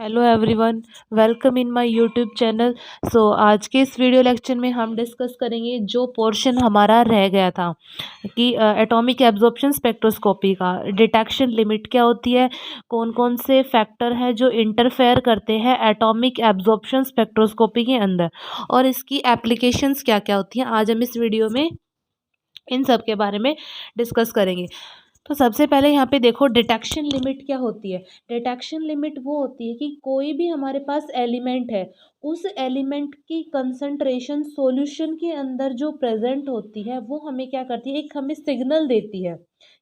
Hello everyone, welcome in my YouTube channel. आज के इस वीडियो लेक्चर में हम डिस्कस करेंगे जो पोर्शन हमारा रह गया था कि एटॉमिक एब्जॉर्प्शन स्पेक्ट्रोस्कोपी का डिटेक्शन लिमिट क्या होती है, कौन कौन से फैक्टर हैं जो इंटरफेयर करते हैं एटॉमिक एब्जॉर्प्शन स्पेक्ट्रोस्कोपी के अंदर और इसकी एप्लीकेशंस क्या क्या होती हैं। आज हम इस वीडियो में इन सब के बारे में डिस्कस करेंगे। तो सबसे पहले यहाँ पे देखो डिटेक्शन लिमिट क्या होती है। डिटेक्शन लिमिट वो होती है कि कोई भी हमारे पास एलिमेंट है, उस एलिमेंट की कंसंट्रेशन सॉल्यूशन के अंदर जो प्रेजेंट होती है वो हमें क्या करती है, एक हमें सिग्नल देती है।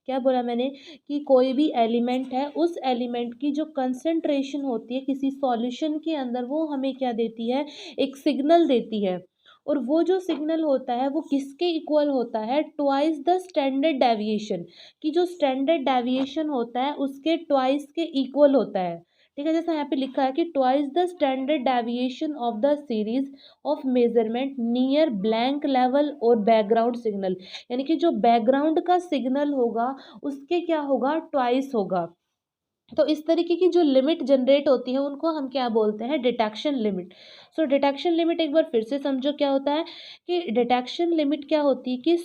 क्या बोला मैंने कि कोई भी एलिमेंट है, उस एलिमेंट की जो कंसंट्रेशन होती है किसी सॉल्यूशन के अंदर वो हमें क्या देती है, एक सिग्नल देती है। और वो जो सिग्नल होता है वो किसके इक्वल होता है, ट्वाइस द स्टैंडर्ड डेविएशन, कि जो स्टैंडर्ड डेविएशन होता है उसके ट्वाइस के इक्वल होता है। ठीक है, जैसा यहाँ पे लिखा है कि twice the standard deviation of the series of measurement near blank level और बैकग्राउंड सिग्नल, यानी कि जो बैकग्राउंड का सिग्नल होगा उसके क्या होगा, ट्वाइस होगा। तो इस तरीके की जो लिमिट जनरेट होती है उनको हम क्या बोलते हैं, डिटेक्शन लिमिट। डिटेक्शन लिमिट एक बार फिर से समझो क्या होता है कि डिटेक्शन लिमिट क्या होती है कि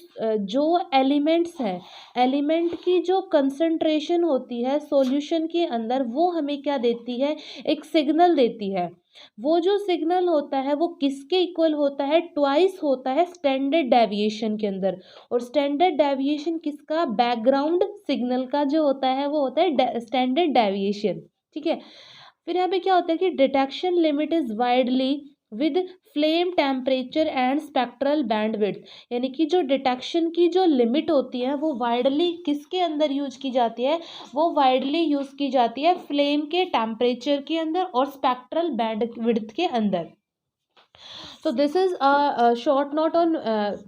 जो एलिमेंट्स है, एलिमेंट की जो कंसंट्रेशन होती है सॉल्यूशन के अंदर वो हमें क्या देती है, एक सिग्नल देती है। वो जो सिग्नल होता है वो किसके इक्वल होता है, ट्वाइस होता है स्टैंडर्ड डेविएशन के अंदर। और स्टैंडर्ड डेविएशन किसका, बैकग्राउंड सिग्नल का जो होता है वो होता है स्टैंडर्ड डेविएशन। ठीक है, फिर यहाँ पे क्या होता है कि detection limit is widely with flame temperature and spectral bandwidth, यानी कि जो डिटेक्शन की जो लिमिट होती है वो वाइडली किसके अंदर यूज की जाती है, वो वाइडली यूज की जाती है फ्लेम के टेम्परेचर के अंदर और स्पेक्ट्रल बैंडविड्थ के अंदर। तो this is a short note on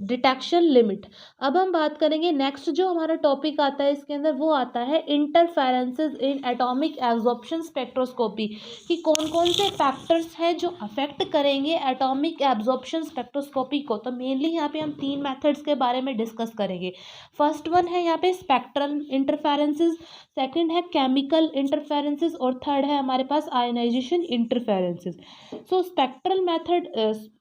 detection limit. अब हम बात करेंगे नेक्स्ट जो हमारा टॉपिक आता है इसके अंदर, वो आता है interferences in atomic absorption spectroscopy, कि कौन कौन से फैक्टर्स हैं जो अफेक्ट करेंगे एटॉमिक एब्जॉर्प्शन स्पेक्ट्रोस्कोपी को। तो मेनली यहाँ पे हम तीन मेथड्स के बारे में डिस्कस करेंगे। फर्स्ट वन है यहाँ पे स्पेक्ट्रल इंटरफेरेंसेस, सेकंड है केमिकल इंटरफेरेंसेस और थर्ड है हमारे पास ionisation interferences. Spectral method,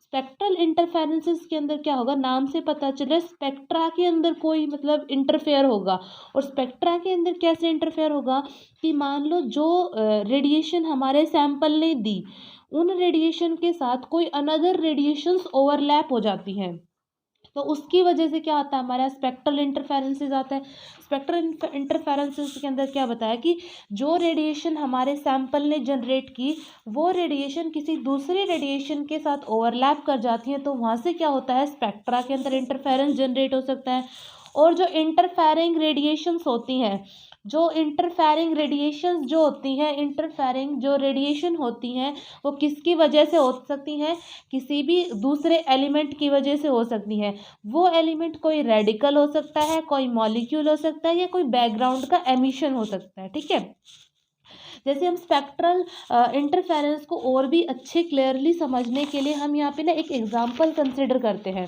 spectral interferences के अंदर क्या होगा, नाम से पता चले स्पेक्ट्रा के अंदर कोई मतलब इंटरफेयर होगा। और स्पेक्ट्रा के अंदर कैसे इंटरफेयर होगा कि मान लो जो रेडिएशन हमारे सैंपल ने दी, उन रेडिएशन के साथ कोई अनदर रेडिएशंस ओवरलैप हो जाती हैं, तो उसकी वजह से क्या आता है, हमारा स्पेक्ट्रल इंटरफेरेंसेस आता है। स्पेक्ट्रल इंटरफेरेंसेस के अंदर क्या बताया कि जो रेडिएशन हमारे सैंपल ने जनरेट की, वो रेडिएशन किसी दूसरे रेडिएशन के साथ ओवरलैप कर जाती है, तो वहाँ से क्या होता है, स्पेक्ट्रा के अंदर इंटरफेरेंस जनरेट हो सकता है। और जो इंटरफेरिंग रेडिएशंस होती हैं, जो इंटरफेरिंग रेडिएशंस जो होती हैं, इंटरफेरिंग जो रेडिएशन होती हैं वो किसकी वजह से हो सकती हैं, किसी भी दूसरे एलिमेंट की वजह से हो सकती है। वो एलिमेंट कोई रेडिकल हो सकता है, कोई मॉलिक्यूल हो सकता है, या कोई बैकग्राउंड का एमिशन हो सकता है। ठीक है, जैसे हम स्पेक्ट्रल इंटरफेरेंस को और भी अच्छे क्लियरली समझने के लिए हम यहाँ पे ना एक एग्जांपल कंसिडर करते हैं।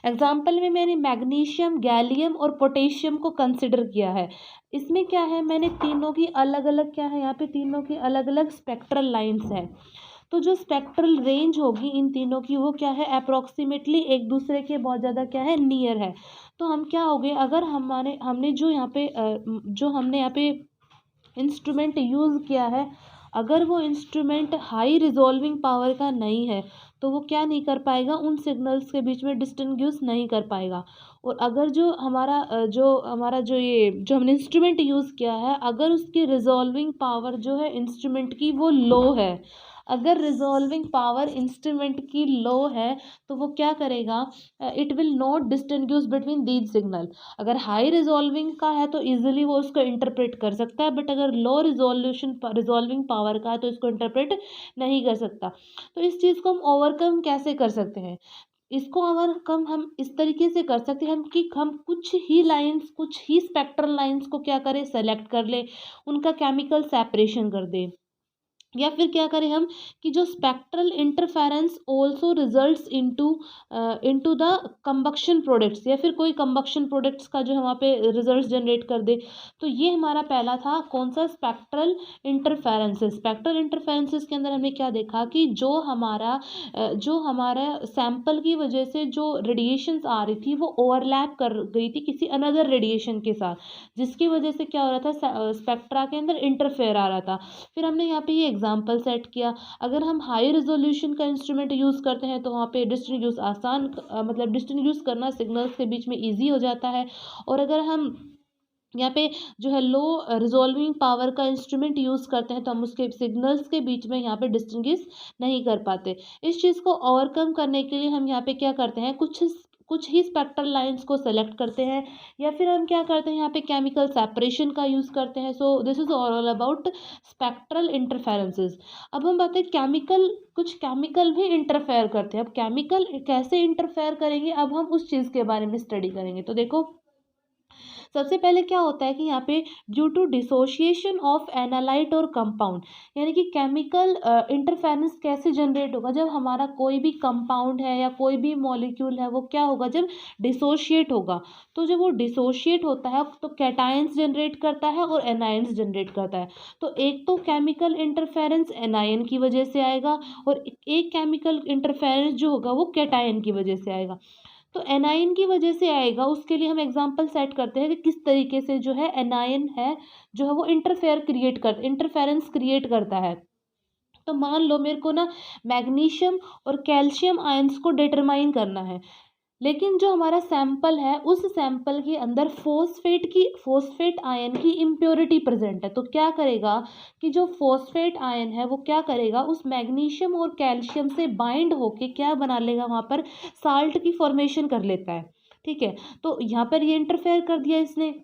एग्जाम्पल में मैंने मैग्नीशियम, गैलियम और पोटेशियम को कंसिडर किया है। इसमें क्या है, मैंने तीनों की अलग अलग क्या है, यहाँ पे तीनों की अलग अलग स्पेक्ट्रल लाइंस हैं। तो जो स्पेक्ट्रल रेंज होगी इन तीनों की वो क्या है, अप्रोक्सीमेटली एक दूसरे के बहुत ज़्यादा क्या है, नियर है। तो हम क्या हो गए, अगर हमारे हमने जो यहाँ पे जो हमने यहाँ पे इंस्ट्रूमेंट यूज़ किया है, अगर वो इंस्ट्रूमेंट हाई रिजॉल्विंग पावर का नहीं है तो वो क्या नहीं कर पाएगा, उन सिग्नल्स के बीच में डिस्टिंग्विश नहीं कर पाएगा। और अगर जो हमारा जो हमने इंस्ट्रूमेंट यूज़ किया है, अगर उसकी रिजॉल्विंग पावर जो है इंस्ट्रूमेंट की वो लो है, अगर रिजॉल्विंग पावर इंस्ट्रूमेंट की लो है तो वो क्या करेगा, it will not distinguish between these signal. अगर हाई रिजॉल्विंग का है तो इजीली वो उसको इंटरप्रेट कर सकता है, बट अगर लो रिजॉल्विंग पावर का है तो इसको इंटरप्रेट नहीं कर सकता। तो इस चीज़ को हम ओवरकम कैसे कर सकते हैं, इसको ओवरकम हम इस तरीके से कर सकते हैं हम कि हम कुछ ही लाइंस, कुछ ही स्पेक्ट्रल लाइंस को क्या करें, सेलेक्ट कर ले, उनका केमिकल सेपरेशन कर दें। या फिर क्या करें हम कि जो spectral interference also results into the combustion products, या फिर कोई कंबक्शन प्रोडक्ट्स का जो है वहाँ पे रिजल्ट्स जनरेट कर दे। तो ये हमारा पहला था कौन सा, स्पेक्ट्रल इंटरफेरेंसेस के अंदर हमने क्या देखा कि जो हमारा सैंपल की वजह से जो रेडिएशंस आ रही थी वो ओवरलैप कर गई थी किसी अनदर रेडिएशन के साथ, जिसकी वजह से क्या हो रहा था, स्पेक्ट्रा के अंदर इंटरफेयर आ रहा था। फिर हमने यहाँ पे ये एग्जांपल सेट किया, अगर हम हाई रेजोल्यूशन का इंस्ट्रूमेंट यूज़ करते हैं तो वहाँ पे डिस्टिंग्विश मतलब डिस्टिंग्विश करना सिग्नल्स के बीच में ईजी हो जाता है। और अगर हम यहाँ पे जो है लो रिजॉल्विंग पावर का इंस्ट्रूमेंट यूज़ करते हैं तो हम उसके सिग्नल्स के बीच में यहाँ पे डिस्टिंग्विश नहीं कर पाते। इस चीज़ को ओवरकम करने के लिए हम यहाँ पे क्या करते हैं, कुछ ही स्पेक्ट्रल लाइंस को सेलेक्ट करते हैं, या फिर हम क्या करते हैं यहाँ पे केमिकल सेपरेशन का यूज़ करते हैं। So this is all about spectral interferences. अब हम बात हैं कुछ केमिकल भी इंटरफेयर करते हैं। अब केमिकल कैसे इंटरफेयर करेंगे, अब हम उस चीज़ के बारे में स्टडी करेंगे। तो देखो, सबसे पहले क्या होता है कि यहाँ पे due to dissociation of analyte और कंपाउंड, यानी कि केमिकल इंटरफेरेंस कैसे जनरेट होगा, जब हमारा कोई भी कंपाउंड है या कोई भी मॉलिक्यूल है वो क्या होगा, जब डिसोशिएट होगा। तो जब वो डिसोशिएट होता है तो कैटायंस जनरेट करता है और एनायंस जनरेट करता है। तो एक तो केमिकल इंटरफेरेंस एनायन की वजह से आएगा, और एक केमिकल इंटरफेरेंस जो होगा वो कैटायन की वजह से आएगा। तो एनायन की वजह से आएगा, उसके लिए हम एग्जांपल सेट करते हैं कि किस तरीके से जो है एनायन है जो है वो इंटरफेरेंस क्रिएट करता है। तो मान लो मेरे को ना मैग्नीशियम और कैल्शियम आयंस को डिटरमाइन करना है, लेकिन जो हमारा सैंपल है उस सैंपल के अंदर फोस्फेट आयन की इम्प्योरिटी प्रेजेंट है। तो क्या करेगा कि जो फोस्फेट आयन है वो क्या करेगा, उस मैग्नीशियम और कैल्शियम से बाइंड होके क्या बना लेगा, वहाँ पर साल्ट की फॉर्मेशन कर लेता है। ठीक है, तो यहाँ पर ये इंटरफेयर कर दिया इसने।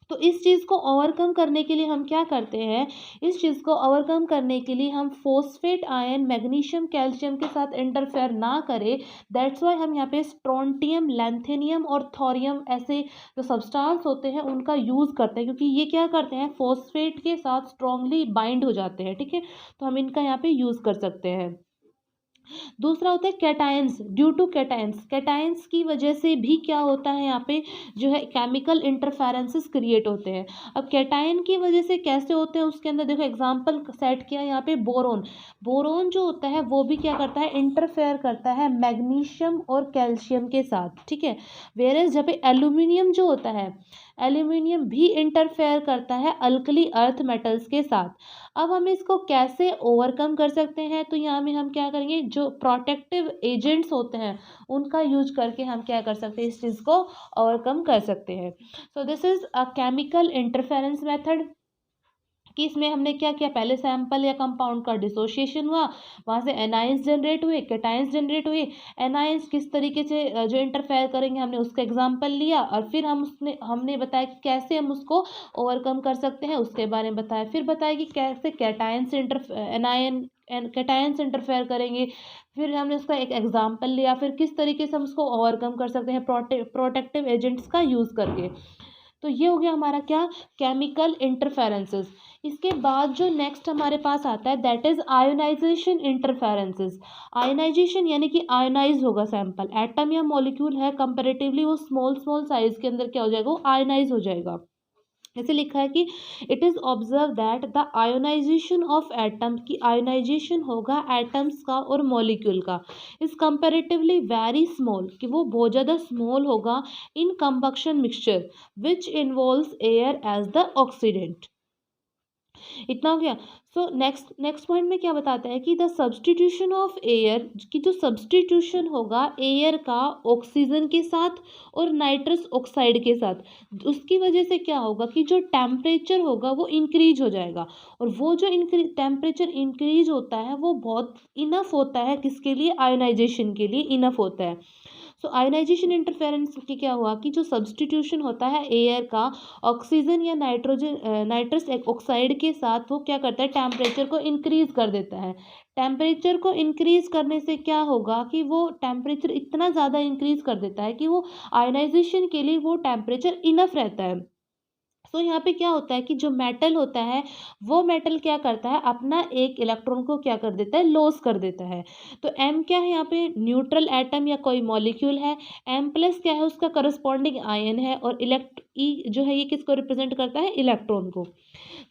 तो इस चीज़ को ओवरकम करने के लिए हम क्या करते हैं, इस चीज़ को ओवरकम करने के लिए हम फोस्फेट आयन मैग्नीशियम कैल्शियम के साथ इंटरफेयर ना करें। दैट्स वाई हम यहाँ पे स्ट्रोंटियम, लैंथेनियम और थोरियम ऐसे जो सब्सटेंस होते हैं उनका यूज़ करते हैं, क्योंकि ये क्या करते हैं, फोस्फेट के साथ स्ट्रांगली बाइंड हो जाते हैं। ठीक है, तो हम इनका यहाँ पे यूज़ कर सकते हैं। दूसरा होता है कैटायंस, ड्यू टू कैटायंस की वजह से भी क्या होता है, यहाँ पे जो है केमिकल इंटरफेरेंसेस क्रिएट होते हैं। अब कैटायन की वजह से कैसे होते हैं, उसके अंदर देखो एग्जांपल सेट किया यहाँ पे, बोरोन जो होता है वो भी क्या करता है, इंटरफेयर करता है मैग्नीशियम और कैल्शियम के साथ। ठीक है, वेरेज जब एल्यूमिनियम जो होता है, एल्यूमिनियम भी इंटरफेयर करता है अल्कली अर्थ मेटल्स के साथ। अब हम इसको कैसे ओवरकम कर सकते हैं, तो यहाँ में हम क्या करेंगे, जो प्रोटेक्टिव एजेंट्स होते हैं उनका यूज करके हम क्या कर सकते हैं, इस चीज़ को ओवरकम कर सकते हैं। So this is a chemical interference method, कि इसमें हमने क्या किया, पहले सैंपल या कंपाउंड का डिसोसिएशन हुआ, वहाँ से एनाइंस जनरेट हुए, कैटाइंस जनरेट हुए। एनाइंस किस तरीके से जो इंटरफेयर करेंगे हमने उसका एग्जांपल लिया, और फिर हमने बताया कि कैसे हम उसको ओवरकम कर सकते हैं, उसके बारे में बताया। फिर बताया कि कैसे कैटायंस इंटरफेयर करेंगे। फिर हमने उसका एक एग्जाम्पल लिया, फिर किस तरीके से हम उसको ओवरकम कर सकते हैं प्रोटेक्टिव एजेंट्स का यूज़ करके। तो ये हो गया हमारा क्या, केमिकल इंटरफेरेंसेस। इसके बाद जो नेक्स्ट हमारे पास आता है that is ionisation interferences. Ionisation यानी कि आयोनाइज होगा सैंपल, एटम या मॉलिक्यूल है कंपैरेटिवली वो स्मॉल स्मॉल साइज के अंदर क्या हो जाएगा, वो आयोनाइज हो जाएगा। ऐसे लिखा है कि it is observe that the ionisation of atom, की आयोनाइजेशन होगा एटम्स का और मॉलिक्यूल का, इज कंपैरेटिवली वेरी स्मॉल, कि वो बहुत ज़्यादा स्मॉल होगा in combustion mixture which involves air as the oxidant. इतना हो गया। सो नेक्स्ट पॉइंट में क्या बताता है कि द सब्सटीट्यूशन ऑफ एयर, की जो सब्सटीट्यूशन होगा एयर का ऑक्सीजन के साथ और नाइट्रस ऑक्साइड के साथ, उसकी वजह से क्या होगा कि जो टेम्परेचर होगा वो इंक्रीज हो जाएगा। और वो जो टेम्परेचर इंक्रीज होता है वो बहुत इनफ होता है, किसके लिए, आयोनाइजेशन के लिए इनफ होता है। सो आयोनाइजेशन इंटरफेरेंस की क्या हुआ कि जो सब्सटीट्यूशन होता है एयर का ऑक्सीजन या नाइट्रस ऑक्साइड के साथ, वो क्या करता है, टेम्परेचर को इंक्रीज कर देता है। टेम्परेचर को इंक्रीज करने से क्या होगा कि वो टेम्परेचर इतना ज़्यादा इंक्रीज कर देता है कि वो आयोनाइजेशन के लिए वो टेम्परेचर इनफ रहता है। सो यहाँ पे क्या होता है कि जो मेटल होता है वो मेटल क्या करता है, अपना एक इलेक्ट्रॉन को क्या कर देता है, लॉस कर देता है। तो एम क्या है यहाँ पे, न्यूट्रल एटम या कोई मॉलिक्यूल है। एम प्लस क्या है, उसका करस्पॉन्डिंग आयन है। और इलेक्ट ई जो है ये किसको रिप्रेजेंट करता है, इलेक्ट्रॉन को।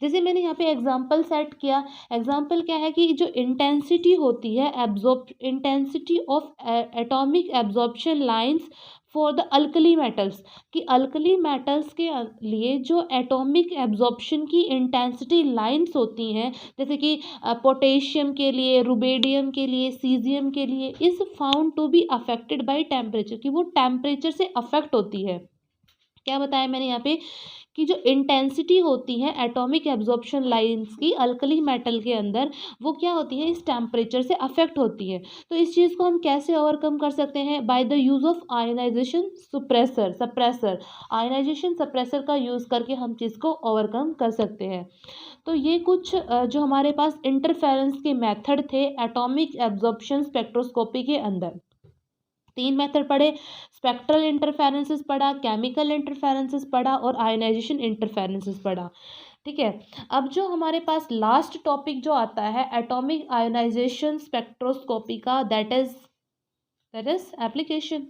जैसे मैंने यहाँ पे एग्जांपल सेट किया, एग्जांपल क्या है कि जो इंटेंसिटी होती है, absorb intensity of atomic absorption lines for the alkali metals, कि अल्कली मेटल्स के लिए जो एटॉमिक एब्जॉर्प्शन की इंटेंसिटी लाइंस होती हैं, जैसे कि पोटेशियम के लिए, रुबेडियम के लिए, सीजियम के लिए, is found to be affected by temperature, कि वो टेम्परेचर से अफेक्ट होती है। क्या बताया मैंने यहाँ पे कि जो इंटेंसिटी होती है एटॉमिक एब्जॉर्प्शन लाइंस की अल्कली मेटल के अंदर, वो क्या होती है, इस टेम्परेचर से अफेक्ट होती है। तो इस चीज़ को हम कैसे ओवरकम कर सकते हैं, by the use of ionisation suppressor. Ionisation suppressor का यूज़ करके हम चीज़ को ओवरकम कर सकते हैं। तो ये कुछ जो हमारे पास इंटरफेरेंस के मेथड थे एटॉमिक एब्जॉर्प्शन स्पेक्ट्रोस्कोपी के अंदर। 3 मेथड पढ़े, स्पेक्ट्रल इंटरफेरेंसेस पढ़ा, केमिकल इंटरफेरेंसेस पढ़ा और आयनाइजेशन इंटरफेरेंसेस पढ़ा। ठीक है। अब जो हमारे पास लास्ट टॉपिक जो आता है एटॉमिक आयनाइजेशन स्पेक्ट्रोस्कोपी का, दैट इज एप्लीकेशन।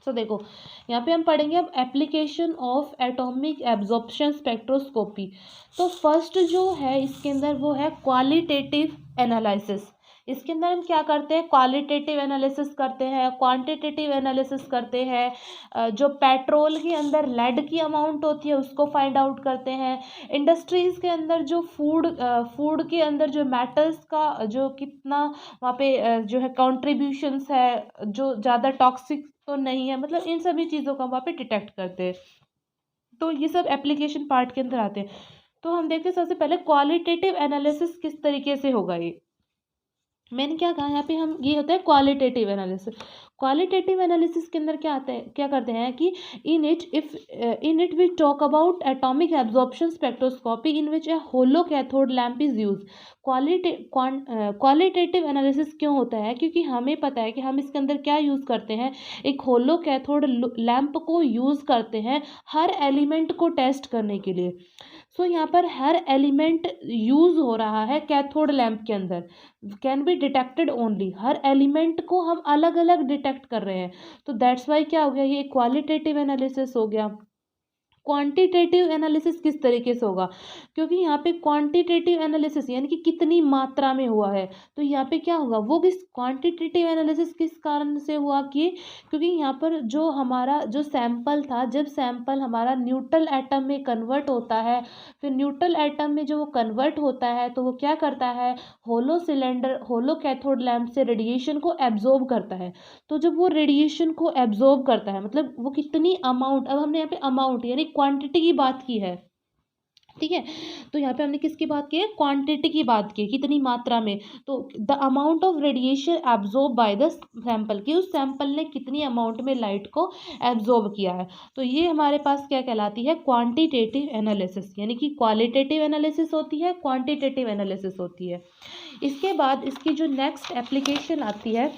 सो देखो यहाँ पे हम पढ़ेंगे अब application of atomic absorption spectroscopy. तो फर्स्ट जो है इसके अंदर वो है क्वालिटेटिव एनालिसिस। इसके अंदर हम क्या करते हैं, क्वालिटेटिव एनालिसिस करते हैं, क्वांटिटेटिव एनालिसिस करते हैं। जो पेट्रोल के अंदर लेड की अमाउंट होती है उसको फाइंड आउट करते हैं। इंडस्ट्रीज़ के अंदर जो फूड के अंदर जो मेटल्स का जो कितना वहाँ पे जो है कॉन्ट्रीब्यूशंस है, जो ज़्यादा टॉक्सिक तो नहीं है, मतलब इन सभी चीज़ों को हम वहाँ पे डिटेक्ट करते हैं। तो ये सब एप्लीकेशन पार्ट के अंदर आते हैं। तो हम देखते हैं सबसे पहले क्वालिटेटिव एनालिसिस किस तरीके से होगा। ये मैंने क्या कहा यहाँ पे, हम ये होता है क्वालिटेटिव एनालिसिस। क्वालिटेटिव एनालिसिस के अंदर क्या आता है, क्या करते हैं कि in it we talk about atomic absorption spectroscopy in which a hollow cathode lamp is use. Qualitative analysis क्यों होता है, क्योंकि हमें पता है कि हम इसके अंदर क्या यूज़ करते हैं, एक होलो कैथोड लैम्प को यूज़ करते हैं हर एलिमेंट को टेस्ट करने के लिए। सो यहाँ पर हर एलिमेंट यूज़ हो रहा है कैथोड लैम्प के अंदर, can be detected only, her element को हम अलग अलग डिटेक्ट कर रहे हैं। तो दैट्स वाई क्या हो गया, ये क्वालिटेटिव एनालिसिस हो गया। क्वांटिटेटिव एनालिसिस किस तरीके से होगा, क्योंकि यहाँ पे क्वांटिटेटिव एनालिसिस यानी कि कितनी मात्रा में हुआ है, तो यहाँ पे क्या होगा, वो किस क्वांटिटेटिव एनालिसिस किस कारण से हुआ कि क्योंकि यहाँ पर जो हमारा जो सैंपल था, जब सैंपल हमारा न्यूट्रल एटम में कन्वर्ट होता है, फिर न्यूट्रल एटम में जो वो कन्वर्ट होता है तो वो क्या करता है, होलो कैथोड लैम्प से रेडिएशन को एब्जॉर्ब करता है। तो जब वो रेडिएशन को एब्जॉर्ब करता है, मतलब वो कितनी अमाउंट, अब हमने यहाँ पे अमाउंट यानी क्वांटिटी की बात की है, ठीक है। तो यहाँ पे हमने किसकी बात की है, क्वांटिटी की बात की, कितनी मात्रा में। तो the amount of radiation absorb by the sample, कि उस सैंपल ने कितनी अमाउंट में लाइट को एब्जॉर्ब किया है। तो ये हमारे पास क्या कहलाती है, क्वांटिटेटिव एनालिसिस, यानी कि क्वालिटेटिव एनालिसिस होती है, क्वांटिटेटिव एनालिसिस होती है। इसके बाद इसकी जो नेक्स्ट एप्लीकेशन आती है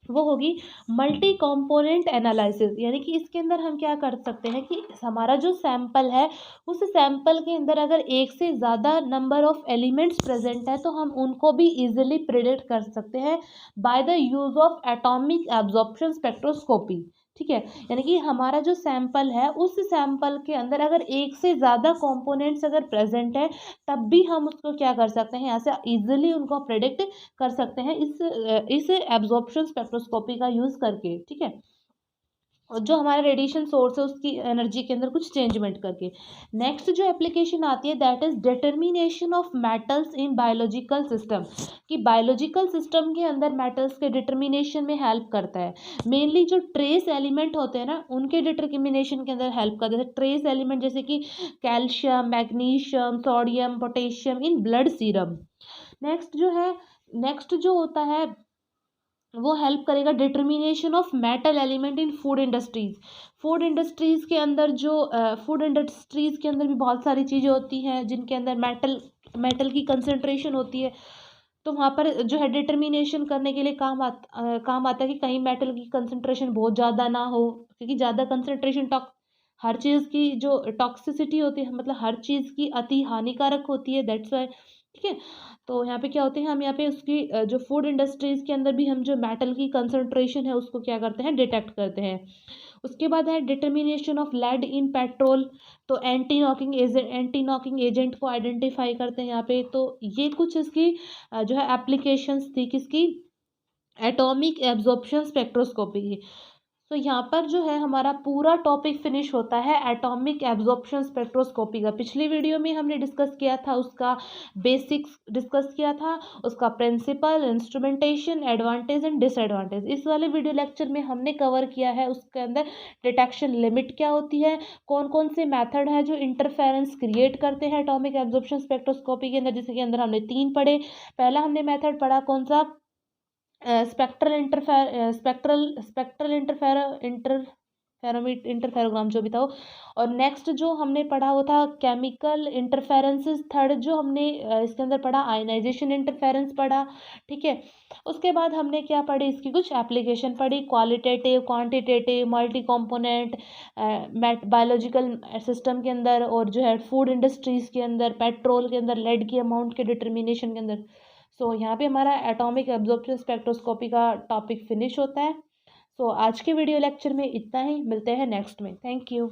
वो होगी मल्टी कंपोनेंट एनालिसिस, यानी कि इसके अंदर हम क्या कर सकते हैं कि हमारा जो सैंपल है उस सैंपल के अंदर अगर एक से ज़्यादा नंबर ऑफ एलिमेंट्स प्रेजेंट है तो हम उनको भी इजीली प्रिडिक्ट कर सकते हैं by the use of atomic absorption spectroscopy. ठीक है, यानी कि हमारा जो सैंपल है उस सैंपल के अंदर अगर एक से ज़्यादा कंपोनेंट्स अगर प्रेजेंट है तब भी हम उसको क्या कर सकते हैं, यहाँ से इजीली उनको प्रेडिक्ट कर सकते हैं इस एब्जॉर्प्शन स्पेक्ट्रोस्कोपी का यूज़ करके। ठीक है, और जो हमारा रेडिएशन सोर्स है उसकी एनर्जी के अंदर कुछ चेंजमेंट करके। नेक्स्ट जो एप्लीकेशन आती है that is determination of metals in biological system, कि बायोलॉजिकल सिस्टम के अंदर मेटल्स के डिटर्मिनेशन में हेल्प करता है। मेनली जो ट्रेस एलिमेंट होते हैं ना उनके डिटर्मिनेशन के अंदर हेल्प करता है। ट्रेस एलिमेंट जैसे कि calcium, magnesium, sodium, potassium in blood serum. Next जो होता है वो हेल्प करेगा determination of metal element in food industries. Food industries के अंदर भी बहुत सारी चीज़ें होती हैं जिनके अंदर मेटल की कंसंट्रेशन होती है। तो वहाँ पर जो है डिटर्मिनेशन करने के लिए काम आता है कि कहीं मेटल की कंसंट्रेशन बहुत ज़्यादा ना हो, क्योंकि ज़्यादा कंसंट्रेशन हर चीज़ की जो टॉक्सिसिटी होती है, मतलब हर चीज़ की अति हानिकारक होती है, दैट्स व्हाई। ठीक है। तो यहाँ पे क्या होते हैं, हम यहाँ पे उसकी जो फूड इंडस्ट्रीज़ के अंदर भी हम जो मेटल की कंसंट्रेशन है उसको क्या करते हैं, डिटेक्ट करते हैं। उसके बाद है determination of lead in petrol. तो एंटी नॉकिंग एजेंट को आइडेंटिफाई करते हैं यहाँ पे। तो ये कुछ इसकी जो है एप्लीकेशंस थी किसकी, एटॉमिक एब्जॉर्प्शन स्पेक्ट्रोस्कोपी की। तो यहाँ पर जो है हमारा पूरा टॉपिक फिनिश होता है एटॉमिक एब्जॉर्प्शन स्पेक्ट्रोस्कोपी का। पिछली वीडियो में हमने डिस्कस किया था, उसका बेसिक्स डिस्कस किया था, उसका principle, instrumentation, advantage and disadvantage. इस वाले वीडियो लेक्चर में हमने कवर किया है उसके अंदर डिटेक्शन लिमिट क्या होती है, कौन कौन से मेथड है जो इंटरफेरेंस क्रिएट करते हैं एटॉमिक एब्जॉर्प्शन स्पेक्ट्रोस्कोपी के अंदर, जिसके अंदर हमने 3 पढ़े। पहला हमने मेथड पढ़ा कौन सा, स्पेक्ट्रल इंटरफेरोग्राम जो भी था वो। और नेक्स्ट जो हमने पढ़ा वो था केमिकल इंटरफेरेंसेस। थर्ड जो हमने इसके अंदर पढ़ा आयनाइजेशन इंटरफेरेंस पढ़ा। ठीक है। उसके बाद हमने क्या पढ़ी, इसकी कुछ एप्लीकेशन पढ़ी, qualitative, quantitative, multi component, biological system के अंदर, और जो है फूड इंडस्ट्रीज के अंदर, पेट्रोल के अंदर लेड की अमाउंट के डिटर्मिनेशन के अंदर। सो यहाँ पे हमारा एटॉमिक एब्जॉर्प्शन स्पेक्ट्रोस्कोपी का टॉपिक फिनिश होता है। सो आज के वीडियो लेक्चर में इतना ही, मिलते हैं नेक्स्ट में। Thank you.